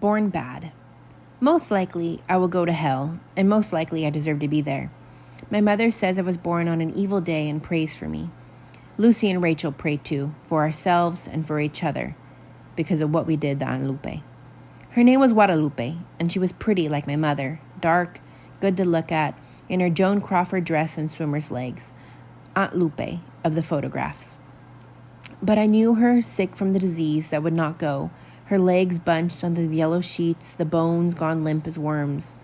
Born bad. Most likely, I will go to hell, and most likely I deserve to be there. My mother says I was born on an evil day and prays for me. Lucy and Rachel pray too, for ourselves and for each other, because of what we did to Aunt Lupe. Her name was Guadalupe, and she was pretty like my mother, dark, good to look at, in her Joan Crawford dress and swimmer's legs. Aunt Lupe of the photographs. But I knew her sick from the disease that would not go, her legs bunched under the yellow sheets, the bones gone limp as worms.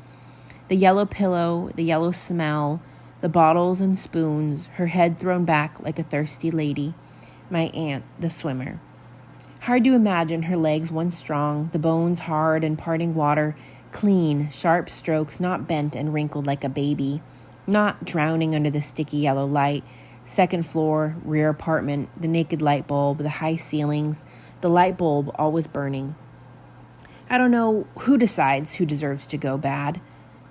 The yellow pillow, the yellow smell, the bottles and spoons, her head thrown back like a thirsty lady. My aunt, the swimmer. Hard to imagine her legs once strong, the bones hard and parting water, clean, sharp strokes not bent and wrinkled like a baby, not drowning under the sticky yellow light, second floor, rear apartment, the naked light bulb, the high ceilings, the light bulb always burning. I don't know who decides who deserves to go bad.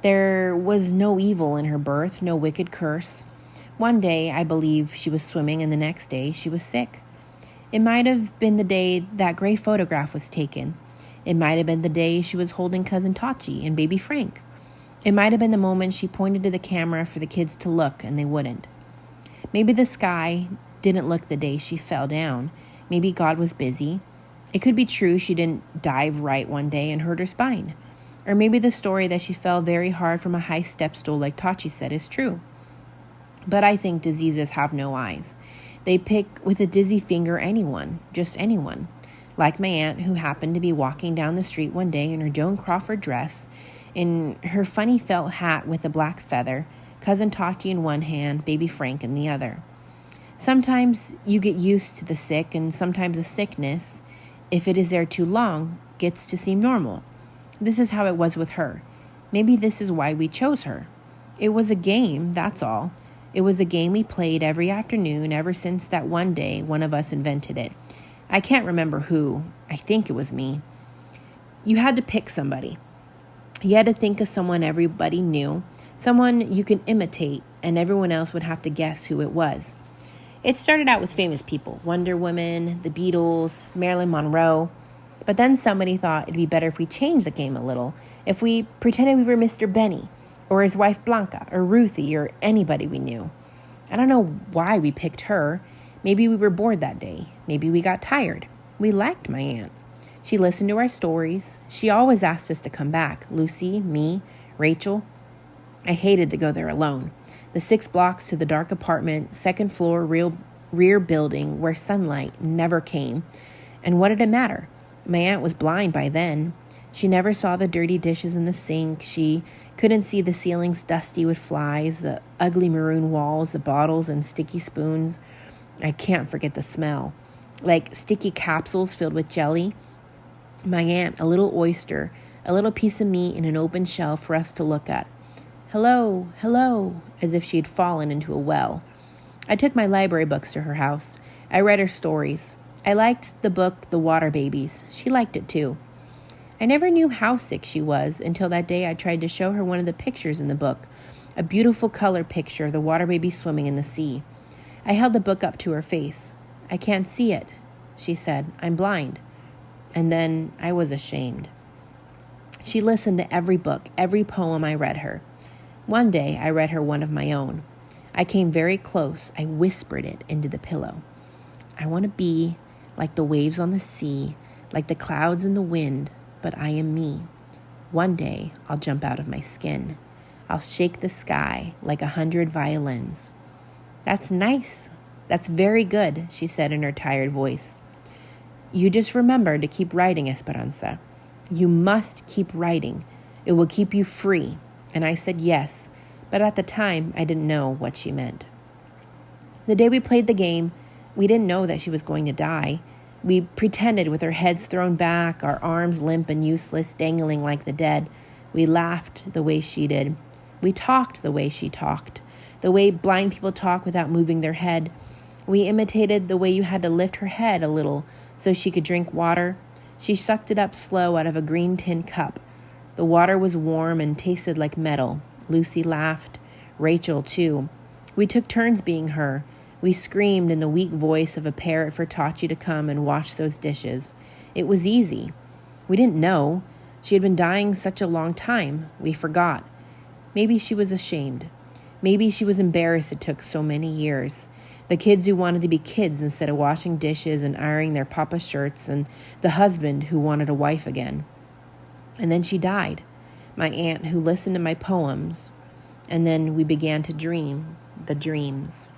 There was no evil in her birth, no wicked curse. One day, I believe she was swimming, and the next day, she was sick. It might have been the day that gray photograph was taken. It might have been the day she was holding Cousin Tachi and baby Frank. It might have been the moment she pointed to the camera for the kids to look, and they wouldn't. Maybe the sky didn't look the day she fell down. Maybe God was busy. It could be true she didn't dive right one day and hurt her spine. Or maybe the story that she fell very hard from a high step stool like Tachi said is true. But I think diseases have no eyes. They pick with a dizzy finger anyone, just anyone. Like my aunt, who happened to be walking down the street one day in her Joan Crawford dress, in her funny felt hat with a black feather, Cousin Tachi in one hand, baby Frank in the other. Sometimes you get used to the sick, and sometimes the sickness, if it is there too long, gets to seem normal. This is how it was with her. Maybe this is why we chose her. It was a game, that's all. It was a game we played every afternoon ever since that one day one of us invented it. I can't remember who. I think it was me. You had to pick somebody. You had to think of someone everybody knew, someone you can imitate, and everyone else would have to guess who it was. It started out with famous people, Wonder Woman, the Beatles, Marilyn Monroe. But then somebody thought it'd be better if we changed the game a little, if we pretended we were Mr. Benny, or his wife Blanca, or Ruthie, or anybody we knew. I don't know why we picked her. Maybe we were bored that day. Maybe we got tired. We liked my aunt. She listened to our stories. She always asked us to come back. Lucy, me, Rachel. I hated to go there alone. The 6 blocks to the dark apartment, second floor, rear building where sunlight never came. And what did it matter? My aunt was blind by then. She never saw the dirty dishes in the sink. She couldn't see the ceilings dusty with flies, the ugly maroon walls, the bottles and sticky spoons. I can't forget the smell. Like sticky capsules filled with jelly. My aunt, a little oyster, a little piece of meat in an open shell for us to look at. Hello, hello, as if she had fallen into a well. I took my library books to her house. I read her stories. I liked the book, The Water Babies. She liked it too. I never knew how sick she was until that day I tried to show her one of the pictures in the book, a beautiful color picture of the water baby swimming in the sea. I held the book up to her face. I can't see it, she said. I'm blind. And then I was ashamed. She listened to every book, every poem I read her. One day I read her one of my own. I came very close. I whispered it into the pillow. I want to be like the waves on the sea, like the clouds in the wind, but I am me. One day I'll jump out of my skin. I'll shake the sky like 100 violins. That's nice. That's very good, she said in her tired voice. You just remember to keep writing, Esperanza. You must keep writing. It will keep you free. And I said yes, but at the time I didn't know what she meant. The day we played the game, we didn't know that she was going to die. We pretended with our heads thrown back, our arms limp and useless, dangling like the dead. We laughed the way she did. We talked the way she talked, the way blind people talk without moving their head. We imitated the way you had to lift her head a little so she could drink water. She sucked it up slow out of a green tin cup. The water was warm and tasted like metal. Lucy laughed. Rachel, too. We took turns being her. We screamed in the weak voice of a parrot for Tachi to come and wash those dishes. It was easy. We didn't know. She had been dying such a long time, we forgot. Maybe she was ashamed. Maybe she was embarrassed it took so many years. The kids who wanted to be kids instead of washing dishes and ironing their papa's shirts, and the husband who wanted a wife again. And then she died, my aunt who listened to my poems, and then we began to dream the dreams.